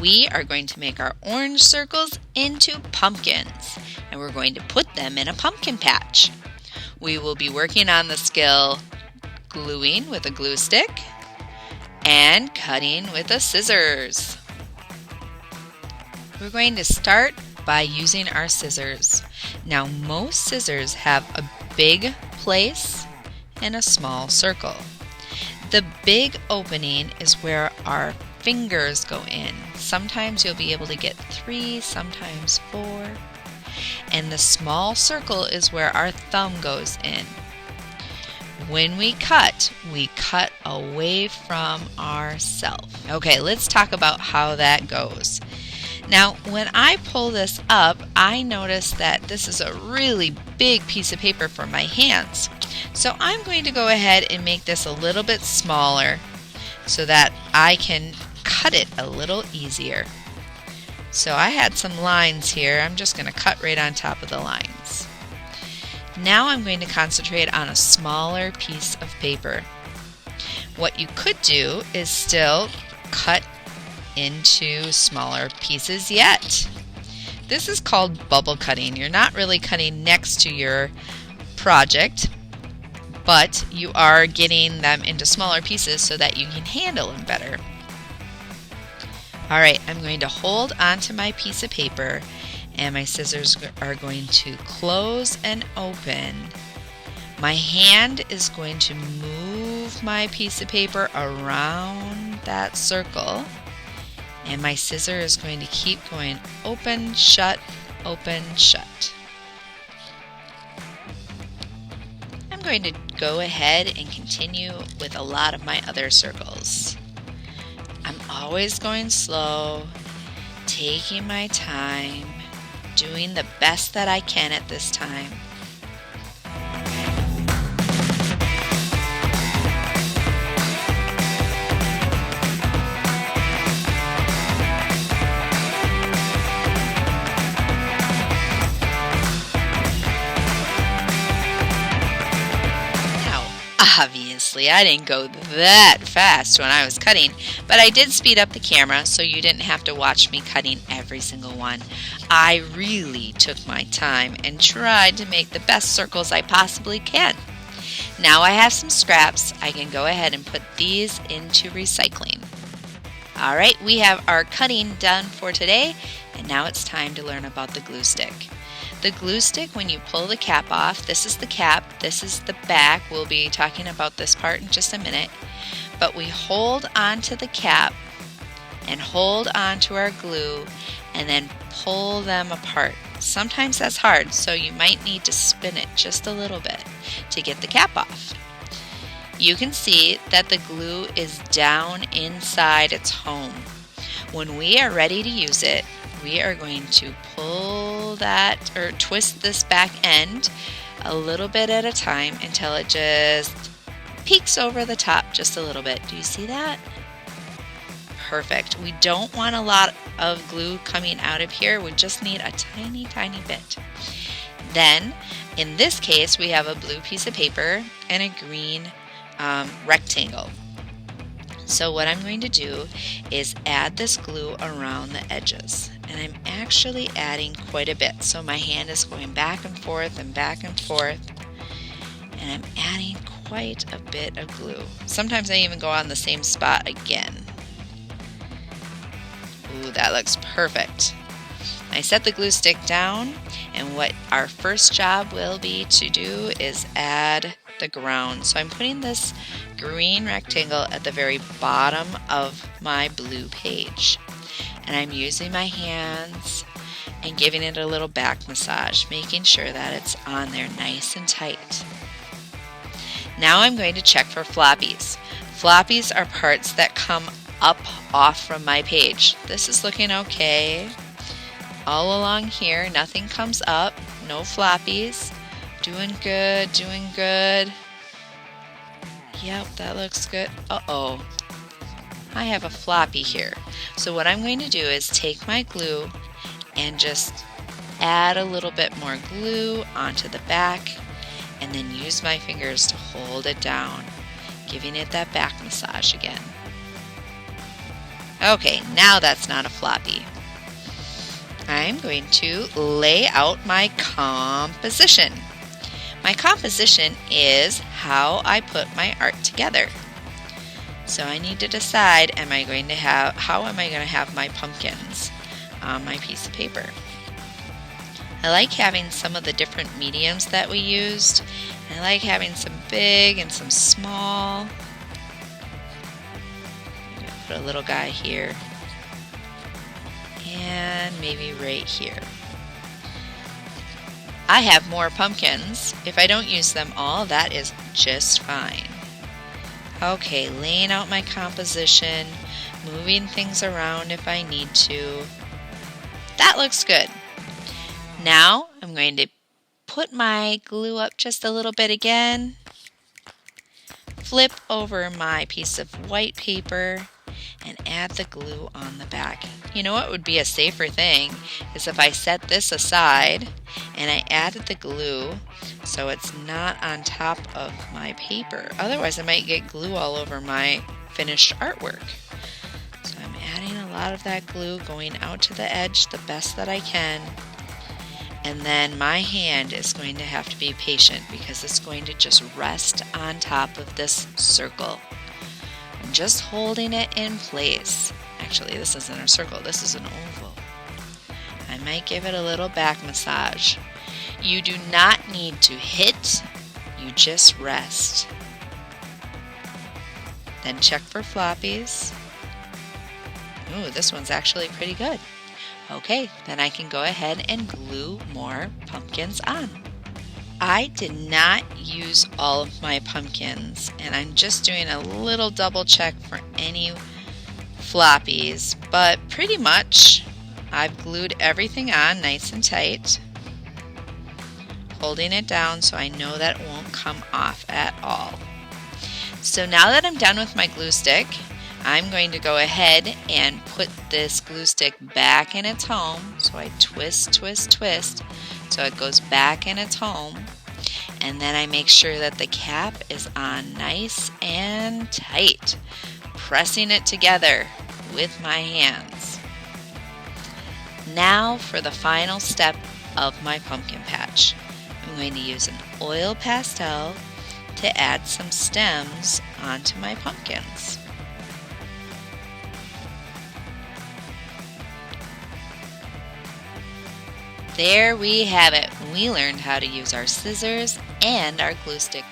we are going to make our orange circles into pumpkins, and we're going to put them in a pumpkin patch. We will be working on the skill gluing with a glue stick and cutting with a scissors. We're going to start by using our scissors. Now, most scissors have a big place and a small circle. The big opening is where our fingers go in. Sometimes you'll be able to get 3, sometimes 4. And the small circle is where our thumb goes in. When we cut away from ourselves. Okay, let's talk about how that goes. Now, when I pull this up, I notice that this is a really big piece of paper for my hands. So I'm going to go ahead and make this a little bit smaller so that I can cut it a little easier. So I had some lines here. I'm just going to cut right on top of the lines. Now I'm going to concentrate on a smaller piece of paper. What you could do is still cut into smaller pieces yet. This is called bubble cutting. You're not really cutting next to your project, but you are getting them into smaller pieces so that you can handle them better. Alright, I'm going to hold onto my piece of paper and my scissors are going to close and open. My hand is going to move my piece of paper around that circle, and my scissor is going to keep going open, shut, open, shut. I'm going to go ahead and continue with a lot of my other circles. I'm always going slow, taking my time, doing the best that I can at this time. Obviously, I didn't go that fast when I was cutting, but I did speed up the camera so you didn't have to watch me cutting every single one. I really took my time and tried to make the best circles I possibly can. Now I have some scraps. I can go ahead and put these into recycling. Alright, we have our cutting done for today, and now it's time to learn about the glue stick. The glue stick, when you pull the cap off, this is the cap, this is the back. We'll be talking about this part in just a minute. But we hold onto the cap and hold onto our glue and then pull them apart. Sometimes that's hard, so you might need to spin it just a little bit to get the cap off. You can see that the glue is down inside its home. When we are ready to use it, we are going to pull that or twist this back end a little bit at a time until it just peeks over the top just a little bit. Do you see that? Perfect. We don't want a lot of glue coming out of here. We just need a tiny, tiny bit. Then, in this case, we have a blue piece of paper and a green rectangle. So what I'm going to do is add this glue around the edges. And I'm actually adding quite a bit. So my hand is going back and forth and back and forth. And I'm adding quite a bit of glue. Sometimes I even go on the same spot again. Ooh, that looks perfect. I set the glue stick down, and what our first job will be to do is add the ground. So I'm putting this green rectangle at the very bottom of my blue page. And I'm using my hands and giving it a little back massage, making sure that it's on there nice and tight. Now I'm going to check for floppies. Floppies are parts that come up off from my page. This is looking okay. All along here, nothing comes up, no floppies. Doing good, doing good. Yep, that looks good. Uh-oh. I have a floppy here. So what I'm going to do is take my glue and just add a little bit more glue onto the back and then use my fingers to hold it down, giving it that back massage again. Okay, now that's not a floppy. I'm going to lay out my composition. My composition is how I put my art together. So I need to decide, how am I going to have my pumpkins on my piece of paper. I like having some of the different mediums that we used. I like having some big and some small. I'm going to put a little guy here. And maybe right here. I have more pumpkins. If I don't use them all, that is just fine. Okay, laying out my composition, moving things around if I need to. That looks good. Now I'm going to put my glue up just a little bit again. Flip over my piece of white paper and add the glue on the back. You know what would be a safer thing is if I set this aside and I added the glue so it's not on top of my paper. Otherwise I might get glue all over my finished artwork. So I'm adding a lot of that glue, going out to the edge the best that I can. And then my hand is going to have to be patient because it's going to just rest on top of this circle. I'm just holding it in place. Actually, this isn't a circle, this is an oval. I might give it a little back massage. You do not need to hit, you just rest. Then check for floppies. Ooh, this one's actually pretty good. Okay, then I can go ahead and glue more pumpkins on. I did not use all of my pumpkins, and I'm just doing a little double check for any floppies, but pretty much I've glued everything on nice and tight, holding it down so I know that it won't come off at all. So now that I'm done with my glue stick, I'm going to go ahead and put this glue stick back in its home. So I twist, twist, twist, so it goes back in its home. And then I make sure that the cap is on nice and tight, pressing it together with my hands. Now for the final step of my pumpkin patch. I'm going to use an oil pastel to add some stems onto my pumpkins. There we have it. We learned how to use our scissors and our glue stick